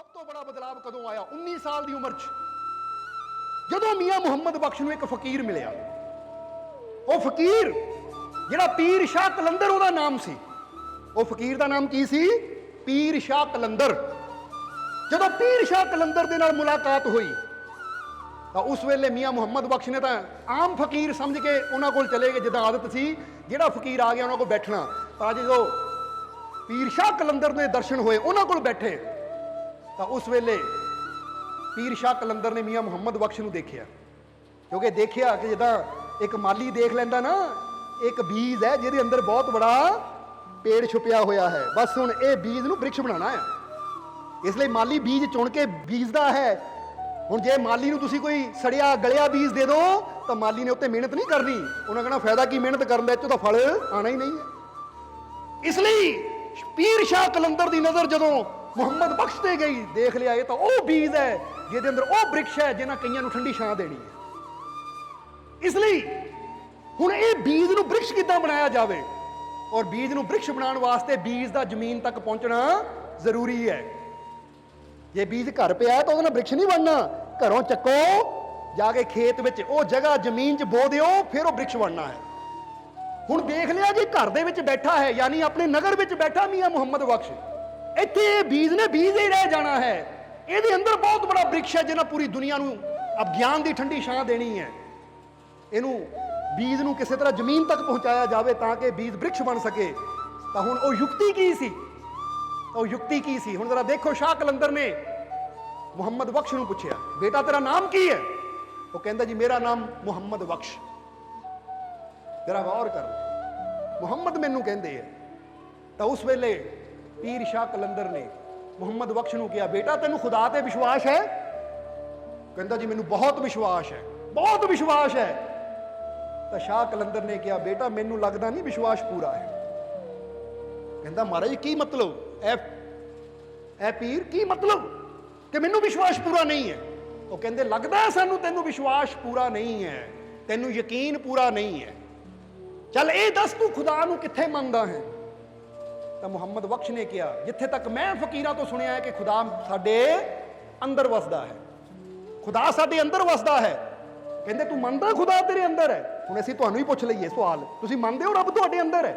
ਸਭ ਤੋਂ ਬੜਾ ਬਦਲਾਅ ਕਦੋਂ ਆਇਆ? 19 ਸਾਲ ਦੀ ਉਮਰ 'ਚ ਜਦੋਂ ਮੀਆਂ ਮੁਹੰਮਦ ਬਖਸ਼ ਨੂੰ ਇੱਕ ਫਕੀਰ ਮਿਲਿਆ। ਉਹ ਫਕੀਰ ਜਿਹੜਾ ਪੀਰ ਸ਼ਾਹ ਕਲੰਦਰ ਉਹਦਾ ਨਾਮ ਸੀ। ਉਹ ਫਕੀਰ ਦਾ ਨਾਮ ਕੀ ਸੀ? ਪੀਰ ਸ਼ਾਹ ਕਲੰਦਰ। ਜਦੋਂ ਪੀਰ ਸ਼ਾਹ ਕਲੰਦਰ ਦੇ ਨਾਲ ਮੁਲਾਕਾਤ ਹੋਈ ਤਾਂ ਉਸ ਵੇਲੇ ਮੀਆਂ ਮੁਹੰਮਦ ਬਖਸ਼ ਨੇ ਤਾਂ ਆਮ ਫਕੀਰ ਸਮਝ ਕੇ ਉਹਨਾਂ ਕੋਲ ਚਲੇ ਗਏ, ਜਿੱਦਾਂ ਆਦਤ ਸੀ ਜਿਹੜਾ ਫਕੀਰ ਆ ਗਿਆ ਉਹਨਾਂ ਕੋਲ ਬੈਠਣਾ। ਪਰ ਜਦੋਂ ਪੀਰ ਸ਼ਾਹ ਕਲੰਦਰ ਦੇ ਦਰਸ਼ਨ ਹੋਏ, ਉਹਨਾਂ ਕੋਲ ਬੈਠੇ, ਤਾਂ ਉਸ ਵੇਲੇ ਪੀਰ ਸ਼ਾਹ ਕਲੰਦਰ ਨੇ ਮੀਆਂ ਮੁਹੰਮਦ ਬਖਸ਼ ਨੂੰ ਦੇਖਿਆ। ਕਿਉਂਕਿ ਦੇਖਿਆ ਕਿ ਜਿੱਦਾਂ ਇੱਕ ਮਾਲੀ ਦੇਖ ਲੈਂਦਾ ਨਾ, ਇੱਕ ਬੀਜ ਹੈ ਜਿਹਦੇ ਅੰਦਰ ਬਹੁਤ ਬੜਾ ਪੇੜ ਛੁਪਿਆ ਹੋਇਆ ਹੈ, ਬਸ ਹੁਣ ਇਹ ਬੀਜ ਨੂੰ ਬ੍ਰਿਕਸ਼ ਬਣਾਉਣਾ ਹੈ। ਇਸ ਲਈ ਮਾਲੀ ਬੀਜ ਚੁਣ ਕੇ ਬੀਜਦਾ ਹੈ। ਹੁਣ ਜੇ ਮਾਲੀ ਨੂੰ ਤੁਸੀਂ ਕੋਈ ਸੜਿਆ ਗਲਿਆ ਬੀਜ ਦੇ ਦਿਓ ਤਾਂ ਮਾਲੀ ਨੇ ਉੱਤੇ ਮਿਹਨਤ ਨਹੀਂ ਕਰਨੀ, ਉਹਨਾਂ ਕਹਿਣਾ ਫਾਇਦਾ ਕੀ ਮਿਹਨਤ ਕਰਨ ਦਾ, ਇਹ 'ਚੋਂ ਤਾਂ ਫਲ ਆਣਾ ਹੀ ਨਹੀਂ ਹੈ। ਇਸ ਲਈ ਪੀਰ ਸ਼ਾਹ ਕਲੰਦਰ ਦੀ ਨਜ਼ਰ ਜਦੋਂ ਮੁਹੰਮਦ ਬਖਸ਼ ਤੇ ਗਈ, ਦੇਖ ਲਿਆ ਇਹ ਤਾਂ ਉਹ ਬੀਜ ਹੈ ਜਿਹਦੇ ਅੰਦਰ ਉਹ ਬ੍ਰਿਕਸ਼ ਹੈ ਜਿਹਨਾਂ ਕਈਆਂ ਨੂੰ ਠੰਡੀ ਛਾਂ ਦੇਣੀ ਹੈ। ਇਸ ਲਈ ਹੁਣ ਇਹ ਬੀਜ ਨੂੰ ਬ੍ਰਿਕਸ਼ ਕਿੱਦਾਂ ਬਣਾਇਆ ਜਾਵੇ, ਔਰ ਬੀਜ ਨੂੰ ਬ੍ਰਿਕਸ਼ ਬਣਾਉਣ ਵਾਸਤੇ ਬੀਜ ਦਾ ਜ਼ਮੀਨ ਤੱਕ ਪਹੁੰਚਣਾ ਜ਼ਰੂਰੀ ਹੈ। ਜੇ ਬੀਜ ਘਰ ਪਿਆ ਤਾਂ ਉਹਦੇ ਨਾਲ ਬ੍ਰਿਕਸ਼ ਨਹੀਂ ਬਣਨਾ। ਘਰੋਂ ਚੱਕੋ, ਜਾ ਕੇ ਖੇਤ ਵਿੱਚ ਉਹ ਜਗ੍ਹਾ ਜ਼ਮੀਨ 'ਚ ਬੋ ਦਿਓ, ਫਿਰ ਉਹ ਬ੍ਰਿਕਸ਼ ਬਣਨਾ ਹੈ। ਹੁਣ ਦੇਖ ਲਿਆ ਜੀ ਘਰ ਦੇ ਵਿੱਚ ਬੈਠਾ ਹੈ, ਯਾਨੀ ਆਪਣੇ ਨਗਰ ਵਿੱਚ ਬੈਠਾ ਮੀਆਂ ਮੁਹੰਮਦ ਬਖਸ਼, ਇੱਥੇ ਇਹ ਬੀਜ ਨੇ ਬੀਜ ਹੀ ਰਹਿ ਜਾਣਾ ਹੈ। ਇਹਦੇ ਅੰਦਰ ਬਹੁਤ ਬੜਾ ਬ੍ਰਿਕਸ਼ ਹੈ ਜਿਹਨਾਂ ਪੂਰੀ ਦੁਨੀਆ ਨੂੰ ਅਗਿਆਨ ਦੀ ਠੰਡੀ ਛਾਂ ਦੇਣੀ ਹੈ। ਇਹਨੂੰ ਬੀਜ ਨੂੰ ਕਿਸੇ ਤਰ੍ਹਾਂ ਜ਼ਮੀਨ ਤੱਕ ਪਹੁੰਚਾਇਆ ਜਾਵੇ ਤਾਂ ਕਿ ਬੀਜ ਬ੍ਰਿਕਸ਼ ਬਣ ਸਕੇ। ਤਾਂ ਹੁਣ ਉਹ ਯੁਕਤੀ ਕੀ ਸੀ? ਉਹ ਯੁਕਤੀ ਕੀ ਸੀ? ਹੁਣ ਜ਼ਰਾ ਦੇਖੋ, ਸ਼ਾਹ ਕਲੰਦਰ ਨੇ ਮੁਹੰਮਦ ਬਖਸ਼ ਨੂੰ ਪੁੱਛਿਆ, ਬੇਟਾ ਤੇਰਾ ਨਾਮ ਕੀ ਹੈ? ਉਹ ਕਹਿੰਦਾ ਜੀ ਮੇਰਾ ਨਾਮ ਮੁਹੰਮਦ ਬਖਸ਼। ਜਰਾ ਗੌਰ ਕਰ, ਮੁਹੰਮਦ ਮੈਨੂੰ ਕਹਿੰਦੇ ਆ। ਤਾਂ ਉਸ ਵੇਲੇ ਪੀਰ ਸ਼ਾਹ ਕਲੰਦਰ ਨੇ ਮੁਹੰਮਦ ਬਖਸ਼ ਨੂੰ ਕਿਹਾ, ਬੇਟਾ ਤੈਨੂੰ ਖੁਦਾ ਤੇ ਵਿਸ਼ਵਾਸ ਹੈ? ਕਹਿੰਦਾ ਜੀ ਮੈਨੂੰ ਬਹੁਤ ਵਿਸ਼ਵਾਸ ਹੈ, ਬਹੁਤ ਵਿਸ਼ਵਾਸ ਹੈ। ਤਾਂ ਸ਼ਾਹ ਕਲੰਦਰ ਨੇ ਕਿਹਾ, ਬੇਟਾ ਮੈਨੂੰ ਲੱਗਦਾ ਨਹੀਂ ਵਿਸ਼ਵਾਸ ਪੂਰਾ ਹੈ। ਕਹਿੰਦਾ ਮਹਾਰਾਜ ਕੀ ਮਤਲਬ? ਐ ਪੀਰ ਕੀ ਮਤਲਬ ਕਿ ਮੈਨੂੰ ਵਿਸ਼ਵਾਸ ਪੂਰਾ ਨਹੀਂ ਹੈ? ਉਹ ਕਹਿੰਦੇ ਲੱਗਦਾ ਸਾਨੂੰ ਤੈਨੂੰ ਵਿਸ਼ਵਾਸ ਪੂਰਾ ਨਹੀਂ ਹੈ, ਤੈਨੂੰ ਯਕੀਨ ਪੂਰਾ ਨਹੀਂ ਹੈ। ਚੱਲ ਇਹ ਦੱਸ ਤੂੰ ਖੁਦਾ ਨੂੰ ਕਿੱਥੇ ਮੰਨਦਾ ਹੈ? ਤਾਂ ਮੁਹੰਮਦ ਬਖਸ਼ ਨੇ ਕਿਹਾ, ਜਿੱਥੇ ਤੱਕ ਮੈਂ ਫਕੀਰਾਂ ਤੋਂ ਸੁਣਿਆ ਹੈ ਕਿ ਖੁਦਾ ਸਾਡੇ ਅੰਦਰ ਵਸਦਾ ਹੈ, ਖੁਦਾ ਸਾਡੇ ਅੰਦਰ ਵਸਦਾ ਹੈ। ਕਹਿੰਦੇ ਤੂੰ ਮੰਨਦਾ ਖੁਦਾ ਤੇਰੇ ਅੰਦਰ ਹੈ? ਹੁਣ ਅਸੀਂ ਤੁਹਾਨੂੰ ਹੀ ਪੁੱਛ ਲਈਏ ਸਵਾਲ, ਤੁਸੀਂ ਮੰਨਦੇ ਹੋ ਰੱਬ ਤੁਹਾਡੇ ਅੰਦਰ ਹੈ?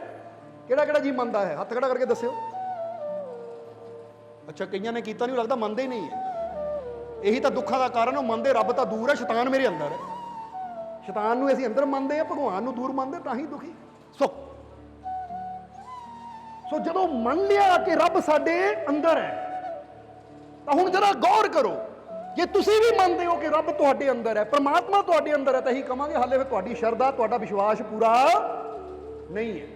ਕਿਹੜਾ ਕਿਹੜਾ ਜੀ ਮੰਨਦਾ ਹੈ? ਹੱਥ ਖੜਾ ਕਰਕੇ ਦੱਸਿਓ। ਅੱਛਾ, ਕਈਆਂ ਨੇ ਕੀਤਾ ਨਹੀਂ, ਲੱਗਦਾ ਮੰਨਦੇ ਹੀ ਨਹੀਂ ਹੈ। ਇਹੀ ਤਾਂ ਦੁੱਖਾਂ ਦਾ ਕਾਰਨ, ਉਹ ਮੰਨਦੇ ਰੱਬ ਤਾਂ ਦੂਰ ਹੈ, ਸ਼ੈਤਾਨ ਮੇਰੇ ਅੰਦਰ ਹੈ। ਸ਼ੈਤਾਨ ਨੂੰ ਅਸੀਂ ਅੰਦਰ ਮੰਨਦੇ ਆ, ਭਗਵਾਨ ਨੂੰ ਦੂਰ ਮੰਨਦੇ, ਤਾਂ ਹੀ ਦੁਖੀ। ਸੋ ਜਦੋਂ ਮੰਨ ਲਿਆ ਕਿ ਰੱਬ ਸਾਡੇ ਅੰਦਰ ਹੈ, ਤਾਂ ਹੁਣ ਜਰਾ ਗੌਰ ਕਰੋ, ਜੇ ਤੁਸੀਂ ਵੀ ਮੰਨਦੇ ਹੋ ਕਿ ਰੱਬ ਤੁਹਾਡੇ ਅੰਦਰ ਹੈ, ਪਰਮਾਤਮਾ ਤੁਹਾਡੇ ਅੰਦਰ ਹੈ, ਤਾਂ ਇਹੀ ਕਹਾਂਗੇ ਹਾਲੇ ਫਿਰ ਤੁਹਾਡੀ ਸ਼ਰਧਾ, ਤੁਹਾਡਾ ਵਿਸ਼ਵਾਸ ਪੂਰਾ ਨਹੀਂ ਹੈ।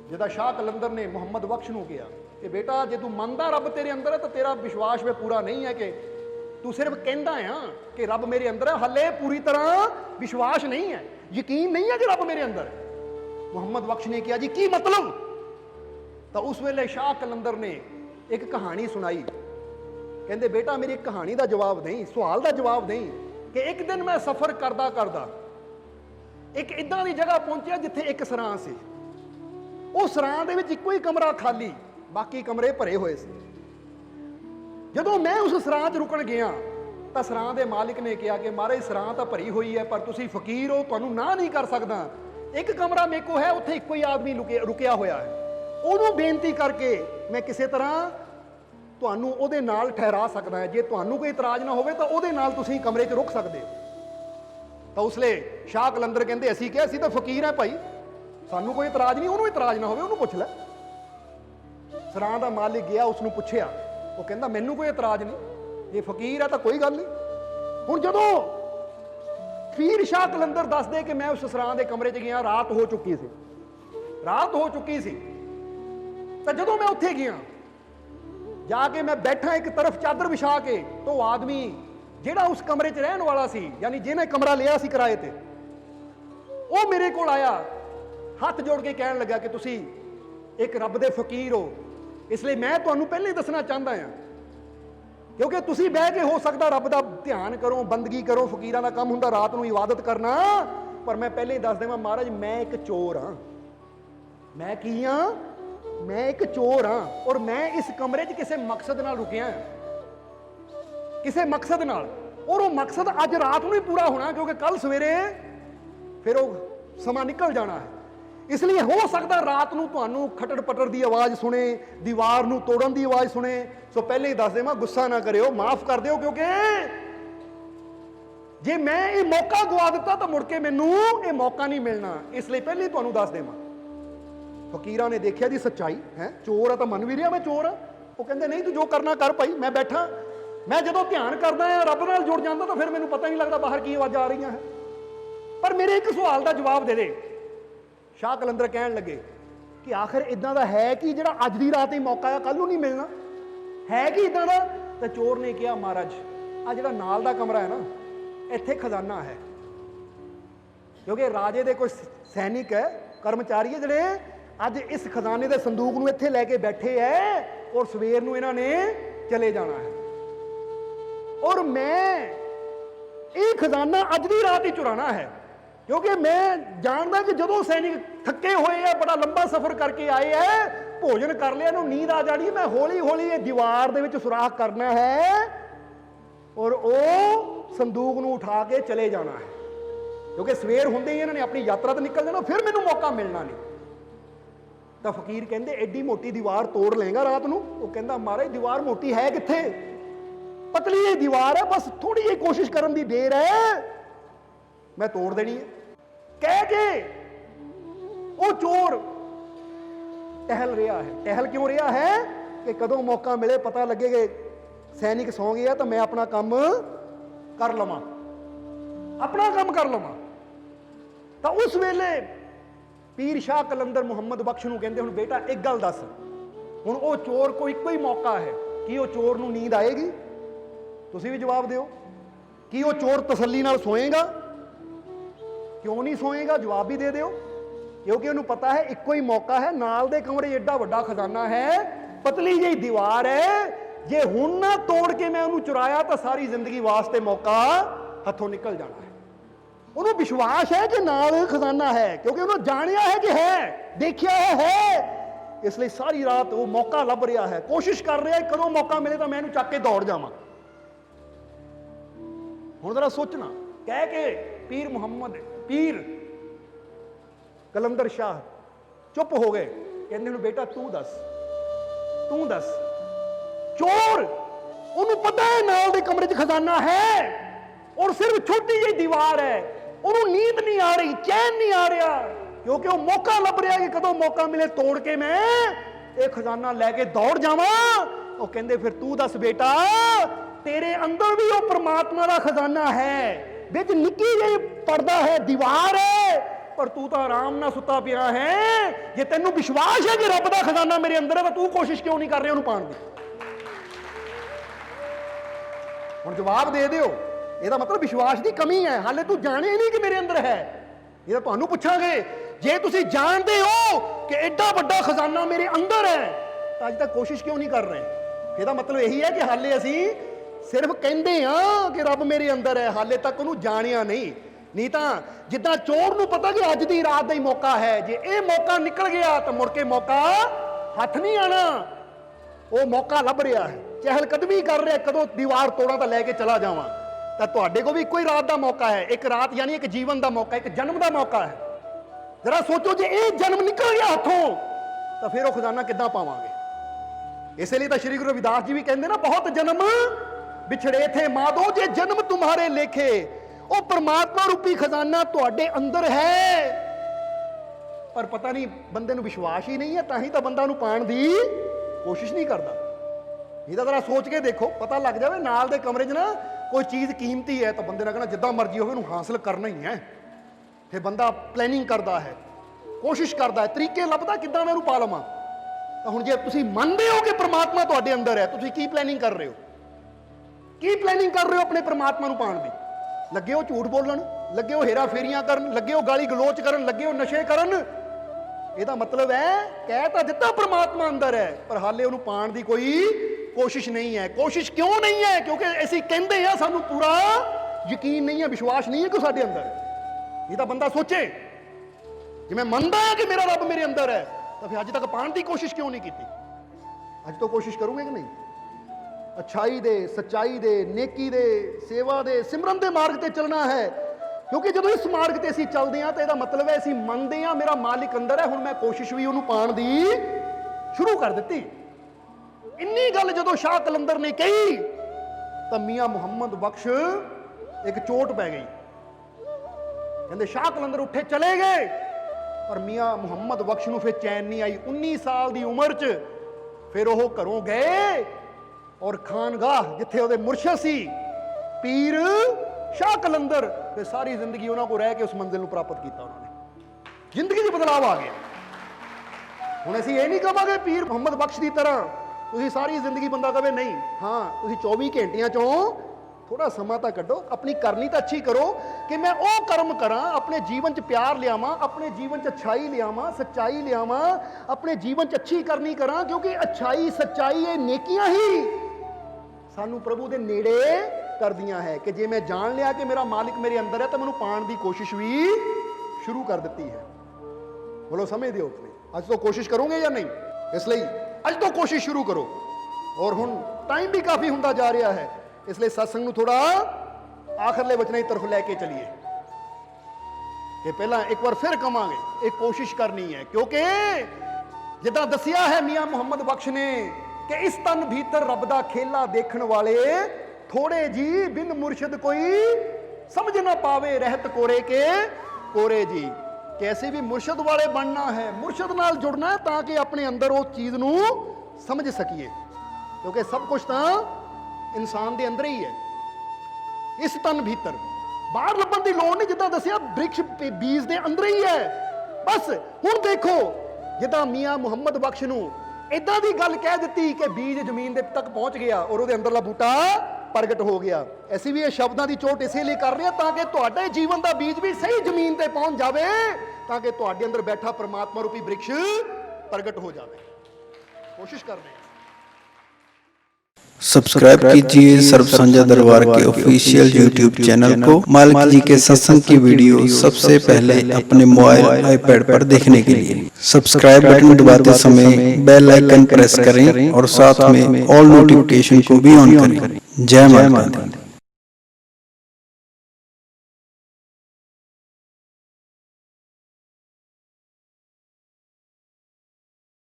ਜਿਹਦਾ ਸ਼ਾਹ ਕਲੰਦਰ ਨੇ ਮੁਹੰਮਦ ਬਖਸ਼ ਨੂੰ ਕਿਹਾ ਕਿ ਬੇਟਾ ਜੇ ਤੂੰ ਮੰਨਦਾ ਰੱਬ ਤੇਰੇ ਅੰਦਰ ਹੈ ਤਾਂ ਤੇਰਾ ਵਿਸ਼ਵਾਸ ਵੀ ਪੂਰਾ ਨਹੀਂ ਹੈ, ਕਿ ਤੂੰ ਸਿਰਫ ਕਹਿੰਦਾ ਆ ਕਿ ਰੱਬ ਮੇਰੇ ਅੰਦਰ ਹੈ, ਹਾਲੇ ਪੂਰੀ ਤਰ੍ਹਾਂ ਵਿਸ਼ਵਾਸ ਨਹੀਂ ਹੈ, ਯਕੀਨ ਨਹੀਂ ਹੈ ਕਿ ਰੱਬ ਮੇਰੇ ਅੰਦਰ ਹੈ। ਮੁਹੰਮਦ ਬਖਸ਼ ਨੇ ਕਿਹਾ ਜੀ ਕੀ ਮਤਲਬ? ਤਾਂ ਉਸ ਵੇਲੇ ਸ਼ਾਹ ਕਲੰਦਰ ਨੇ ਇੱਕ ਕਹਾਣੀ ਸੁਣਾਈ। ਕਹਿੰਦੇ ਬੇਟਾ ਮੇਰੀ ਇੱਕ ਕਹਾਣੀ ਦਾ ਜਵਾਬ ਨਹੀਂ, ਸਵਾਲ ਦਾ ਜਵਾਬ ਨਹੀਂ, ਕਿ ਇੱਕ ਦਿਨ ਮੈਂ ਸਫ਼ਰ ਕਰਦਾ ਕਰਦਾ ਇੱਕ ਇਦਾਂ ਦੀ ਜਗ੍ਹਾ ਪਹੁੰਚਿਆ ਜਿੱਥੇ ਇੱਕ ਸਰਾਂ ਸੀ। ਉਹ ਸਰਾਂ ਦੇ ਵਿੱਚ ਇੱਕੋ ਹੀ ਕਮਰਾ ਖਾਲੀ, ਬਾਕੀ ਕਮਰੇ ਭਰੇ ਹੋਏ ਸੀ। ਜਦੋਂ ਮੈਂ ਉਸ ਸਰਾਂ 'ਚ ਰੁਕਣ ਗਿਆ ਤਾਂ ਸਰਾਂ ਦੇ ਮਾਲਿਕ ਨੇ ਕਿਹਾ ਕਿ ਮਹਾਰਾਜ ਸਰਾਂ ਤਾਂ ਭਰੀ ਹੋਈ ਹੈ, ਪਰ ਤੁਸੀਂ ਫਕੀਰ ਹੋ, ਤੁਹਾਨੂੰ ਨਾ ਨਹੀਂ ਕਰ ਸਕਦਾ। ਇੱਕ ਕਮਰਾ ਮੇਰੇ ਕੋਲ ਹੈ, ਉੱਥੇ ਇੱਕੋ ਹੀ ਆਦਮੀ ਰੁਕਿਆ ਹੋਇਆ ਹੈ, ਉਹਨੂੰ ਬੇਨਤੀ ਕਰਕੇ ਮੈਂ ਕਿਸੇ ਤਰ੍ਹਾਂ ਤੁਹਾਨੂੰ ਉਹਦੇ ਨਾਲ ਠਹਿਰਾ ਸਕਦਾ ਹੈ। ਜੇ ਤੁਹਾਨੂੰ ਕੋਈ ਇਤਰਾਜ਼ ਨਾ ਹੋਵੇ ਤਾਂ ਉਹਦੇ ਨਾਲ ਤੁਸੀਂ ਕਮਰੇ 'ਚ ਰੁਕ ਸਕਦੇ ਹੋ। ਤਾਂ ਉਸ ਲਈ ਸ਼ਾਹ ਕਲੰਦਰ ਕਹਿੰਦੇ ਅਸੀਂ ਕਿਹਾ ਅਸੀਂ ਤਾਂ ਫਕੀਰ ਹੈ ਭਾਈ, ਸਾਨੂੰ ਕੋਈ ਇਤਰਾਜ਼ ਨਹੀਂ, ਉਹਨੂੰ ਇਤਰਾਜ਼ ਨਾ ਹੋਵੇ ਉਹਨੂੰ ਪੁੱਛ ਲੈ। ਸਰਾਂ ਦਾ ਮਾਲਿਕ ਗਿਆ, ਉਸਨੂੰ ਪੁੱਛਿਆ, ਉਹ ਕਹਿੰਦਾ ਮੈਨੂੰ ਕੋਈ ਇਤਰਾਜ਼ ਨਹੀਂ, ਜੇ ਫਕੀਰ ਹੈ ਤਾਂ ਕੋਈ ਗੱਲ ਨਹੀਂ। ਹੁਣ ਜਦੋਂ ਪੀਰ ਸ਼ਾਹ ਕਲੰਦਰ ਦੱਸਦੇ ਕਿ ਮੈਂ ਉਸ ਸਰਾਂ ਦੇ ਕਮਰੇ 'ਚ ਗਿਆ, ਰਾਤ ਹੋ ਚੁੱਕੀ ਸੀ, ਰਾਤ ਹੋ ਚੁੱਕੀ ਸੀ। ਤਾਂ ਜਦੋਂ ਮੈਂ ਉੱਥੇ ਗਿਆ, ਜਾ ਕੇ ਮੈਂ ਬੈਠਾ ਇੱਕ ਤਰਫ ਚਾਦਰ ਵਿਛਾ ਕੇ, ਤਾਂ ਉਹ ਆਦਮੀ ਜਿਹੜਾ ਉਸ ਕਮਰੇ 'ਚ ਰਹਿਣ ਵਾਲਾ ਸੀ, ਯਾਨੀ ਜਿਹਨੇ ਕਮਰਾ ਲਿਆ ਸੀ ਕਿਰਾਏ ਤੇ, ਉਹ ਮੇਰੇ ਕੋਲ ਆਇਆ, ਹੱਥ ਜੋੜ ਕੇ ਕਹਿਣ ਲੱਗਾ ਕਿ ਤੁਸੀਂ ਇੱਕ ਰੱਬ ਦੇ ਫਕੀਰ ਹੋ, ਇਸ ਲਈ ਮੈਂ ਤੁਹਾਨੂੰ ਪਹਿਲਾਂ ਹੀ ਦੱਸਣਾ ਚਾਹੁੰਦਾ ਹਾਂ, ਕਿਉਂਕਿ ਤੁਸੀਂ ਬਹਿ ਕੇ ਹੋ ਸਕਦਾ ਰੱਬ ਦਾ ਧਿਆਨ ਕਰੋ, ਬੰਦਗੀ ਕਰੋ, ਫਕੀਰਾਂ ਦਾ ਕੰਮ ਹੁੰਦਾ ਰਾਤ ਨੂੰ ਇਬਾਦਤ ਕਰਨਾ, ਪਰ ਮੈਂ ਪਹਿਲਾਂ ਹੀ ਦੱਸ ਦੇਵਾਂ ਮਹਾਰਾਜ ਮੈਂ ਇੱਕ ਚੋਰ ਹਾਂ। ਮੈਂ ਕੀ ਹਾਂ? मैं एक चोर हाँ और मैं इस कमरे च किसी मकसद नाल रुकिया किसी मकसद नाल, और वो मकसद अज रात में ही पूरा होना क्योंकि कल सवेरे फिर वो समा निकल जाना है। इसलिए हो सकता रात को तुहानू खटर पटर की आवाज़ सुने, दीवार नू तोड़न की आवाज़ सुने। सो पहले ही दस देवां, गुस्सा ना करियो, माफ कर दियो, क्योंकि जे मैं ये मौका गवा दिता तो मुड़ के मैनू ये मौका नहीं मिलना। इसलिए पहले ही तुहानू दस देवां, फकीरां ने देखिया जी सच्चाई है, चोर है तो मन भी रहा मैं चोर हाँ। वो कहते नहीं तू जो करना कर भाई, मैं बैठा। मैं जो ध्यान करदा है रब नाल जुड़ जाता तो फिर मैनू पता नहीं लगता बाहर की आवाज़ आ रही है। पर मेरे एक सवाल का जवाब दे दे। शाह कलंदर कहन लगे कि आखिर इदां दा है कि जिहड़ा अज दी रात ही मौका है कल नूं नहीं मिलना, है कि इदां दा? तो चोर ने कहा महाराज आ जिहड़ा नाल दा कमरा है ना, इत्थे खजाना है, क्योंकि राजे दे कोई सैनिक है, कर्मचारी है जिहड़े अज इस खजाने दे संदूक नूं इत्थे लैके बैठे है और सवेर नूं इन्हां ने चले जाना है। और मैं ये खजाना अज दी रात ही चुराना है, क्योंकि मैं जानता कि जो सैनिक थके हुए हैं, बड़ा लंबा सफर करके आए हैं, भोजन कर लिया, इन्होंने नींद आ जानी, मैं हौली हौली ये दीवार दे विच सुराख करना है और वो संदूक नूं उठा के चले जाना है, क्योंकि सवेर होंदे ही इन्होंने अपनी यात्रा तो निकल जाना, फिर मैनू मौका मिलना नहीं। तो फकीर कहते एडी मोटी दीवार तोड़ लेगा रात नूं? वो कहता महाराज दीवार मोटी है कित्थे, पतली जी दीवार है, बस थोड़ी जी कोशिश करने की देर है, मैं तोड़ देनी है। कह के वो चोर टहल रहा है। टहल क्यों रहा है कि कदों मौका मिले, पता लगे कि सैनिक सौ गया तो मैं अपना काम कर लवां, अपना काम कर लवां। तो उस वेले पीर शाह कलंदर मुहम्मद बख्श नूं कहंदे हुण बेटा एक गल दस, हुण वो चोर को इक्को ही मौका है कि वो चोर नूं नींद आएगी? तुसीं भी जवाब दिओ कि वो चोर तसल्ली नाल सोएगा? क्यों नहीं सोएगा? जवाब भी दे दिओ, क्योंकि उन्हें पता है इक्को ही मौका है, नाल दे कमरे एडा वड्डा खजाना है, पतली जी दीवार है, जे हुण ना तोड़ के मैं उन्हें चुराया तो सारी जिंदगी वास्ते मौका हथों निकल जाना है। उन्हें विश्वास है कि नाल खजाना है, क्योंकि उन्हें जानिया है कि है, देखिया है, इसलिए सारी रात वो मौका लभ रहा है, कोशिश कर रहा है कदों मौका मिले तो मैं इन्हूं चक के दौड़ जावां। हुण जरा सोचना, कह के पीर कलंदर शाह चुप हो गए, कहते बेटा तू दस चोर उन्हें पता है नाल दे कमरे च खजाना है और सिर्फ छोटी जी दीवार है, उन्हें नींद नहीं आ रही, चैन नहीं आ रहा, क्योंकि वो मौका लभ रहा है कि कदों मौका मिले तोड़ के मैं ये खजाना लैके दौड़ जावां। वो कहते फिर तू दस बेटा, तेरे अंदर भी वो परमात्मा का खजाना है, बिच निक्की जी पर्दा है, दीवार है, पर तू तो आराम ना सुता पिया है। जे तेनू विश्वास है कि रब का खजाना मेरे अंदर है तो तू कोशिश क्यों नहीं कर रहे उन्हें पाने की? हुण जवाब दे दिओ, ਇਹਦਾ मतलब विश्वास की कमी है, हाले तू जाने नहीं कि मेरे अंदर है। ये तो तुहानू पुछांगे, जे तुसीं जानते हो कि एडा वड्डा खजाना मेरे अंदर है तो अज तक कोशिश क्यों नहीं कर रहे? ਇਹਦਾ मतलब यही है कि हाले असीं सिर्फ कहते हाँ कि रब मेरे अंदर है, हाले तक उन्होंने जानिया नहीं तो जिदा चोर नूं पता कि अज की रात का ही मौका है, जे ये मौका निकल गया तो मुड़ के मौका हथ नहीं आना, वो मौका लभ रहा है, चहलकदमी कर रहा है, कदों दीवार तोड़ा तो लैके चला जावां। तो तुहाडे को भी कोई रात का मौका है, एक रात यानी एक जीवन का मौका, एक जन्म का मौका है। जरा सोचो जे ये जन्म निकल गया हथों तो फिर वो खजाना किद्दां पावांगे? इसलिए तो श्री गुरु रविदास जी भी कहते ना, बहुत जन्म बिछड़े थे माधो जे जन्म तुम्हारे लेखे, वो परमात्मा रूपी खजाना तुहाडे अंदर है, पर पता नहीं बंदे नूं विश्वास ही नहीं है, तां ही तो बंदा नूं पाण दी कोशिश नहीं करता। ये तो जरा सोच के देखो, पता लग जाए नाल दे कमरे च ना कोई चीज़ कीमती है तो बंदे ने कहना जिद्दां मर्जी होवे उहनूं हासिल करना ही है, फिर बंदा प्लैनिंग करता है, कोशिश करता है, तरीके लभदा किद्दां मैं इहनूं पा लवां। तो हुण जे तुसीं मंनदे हो कि परमात्मा तुहाडे अंदर है, तुसीं की प्लैनिंग कर रहे हो? की प्लैनिंग कर रहे हो अपने परमात्मा नूं पाण दी? लगे हो झूठ बोलन, लगे हो हेरा फेरियां करन, लगे हो गाली गलोच करन, लगे हो नशे करन। ਇਹਦਾ मतलब है कह तो दिता परमात्मा अंदर है, पर हाले उन्होंने पाण दी कोई कोशिश नहीं है। कोशिश क्यों नहीं है? क्योंकि असीं कहंदे आ सानू पूरा यकीन नहीं है, विश्वास नहीं है कि साडे अंदर है। ये तो बंदा सोचे कि मैं मनदा कि मेरा रब मेरे अंदर है, ਤਾਂ ਫਿਰ ਅੱਜ ਤੱਕ ਪਾਉਣ ਦੀ ਕੋਸ਼ਿਸ਼ ਕਿਉਂ ਨਹੀਂ ਕੀਤੀ? ਅੱਜ ਤੋਂ ਕੋਸ਼ਿਸ਼ ਕਰੋਗੇ ਕਿ ਨਹੀਂ? अच्छाई दे, सच्चाई दे, नेकी दे, सेवा दे, सिमरन दे मार्ग ते चलना है। क्योंकि जो इस मार्ग ते असीं चलदे हां तो इहदा मतलब है असीं मनदे हां मेरा मालिक अंदर है, हुण मैं कोशिश भी उहनूं पाउण दी शुरू कर दित्ती। इन्नी गल जदों शाह कलंदर ने कही तो मियां मुहम्मद बख्श एक चोट पै गई। कहंदे शाह कलंदर उठे चले गए, पर मियां मुहम्मद बख्श नूं फिर चैन नहीं आई। 19 साल की उम्र च फिर वह घरों गए और खानगाह जिथे उहदे मुर्शद सी पीर शाह कलंदर, ते सारी जिंदगी उन्हां को रह के उस मंजिल नूं प्राप्त किया। उन्होंने जिंदगी च बदलाव आ गया। हुण असीं ये नहीं कहांगे पीर मुहम्मद बख्श की तरह तुसीं सारी जिंदगी बंदा कहे नहीं। हाँ, तुसीं 24 घंटियां चों थोड़ा समा तो कड्डो, अपनी करनी तो अच्छी करो कि मैं वो कर्म करा, अपने जीवन च प्यार लियावां, अपने जीवन च अच्छाई लियावां, सच्चाई लियावां, अपने जीवन च अच्छी करनी करा। क्योंकि अच्छाई सच्चाई ये नेकियां ही सानू प्रभु दे नेड़े कर दियां है कि जे मैं जान लिया कि मेरा मालिक मेरे अंदर है तो मैनू पाण दी कोशिश भी शुरू कर दी है। बोलो समझ दिओ अपने अज तो कोशिश करोगे या नहीं? इसलिए अज तो कोशिश शुरू करो। और हुण टाइम भी काफ़ी हुंदा जा रहा है, इसलिए सत्संग नूं थोड़ा आखिरले वचनां की तरफ लैके चलिए कि पहला एक बार फिर कहांगे एक कोशिश करनी है। क्योंकि जिद्दां दसिया है मियां मुहम्मद बख्श ने कि इस तन भीतर रब दा खेला देखण वाले थोड़े जी बिन मुर्शद कोई समझ ना पावे रहत कोरे के कोरे जी। कैसे भी मुर्शद वाले बनना है, मुर्शद नाल जुड़ना है ताकि अपने अंदर उस चीज़ नूं समझ सकीए। क्योंकि सब कुछ तो इंसान के अंदर ही है, इस तन भीतर बाहर लभण की लोड़ नहीं। जिद्दां दसिया वृक्ष बीज के अंदर ही है। बस हुण देखो जिद्दां मियां मुहम्मद बख्श नूं इदां दी गल कह दी कि बीज जमीन तक पहुंच गया और उहदे अंदरला बूटा प्रगट हो गया। ऐसी भी ये शब्दां दी चोट इसलिए कर रहे हैं ताकि तुहाडे जीवन का बीज भी सही जमीन ते पहुंच जाए, ताकि तुहाडे अंदर बैठा परमात्मा रूपी वृक्ष प्रगट हो जाए। कोशिश कर रहे हैं। सब्सक्राइब कीजिए सर्व संध्या दरबार के ऑफिशियल यूट्यूब चैनल को। मालिक जी के सत्संग की वीडियो सबसे पहले अपने मोबाइल आईपैड पर देखने के लिए सब्सक्राइब बटन दबाते समय बेल आइकन प्रेस करें और साथ में ऑल नोटिफिकेशन को भी ऑन करें। जय माता दी।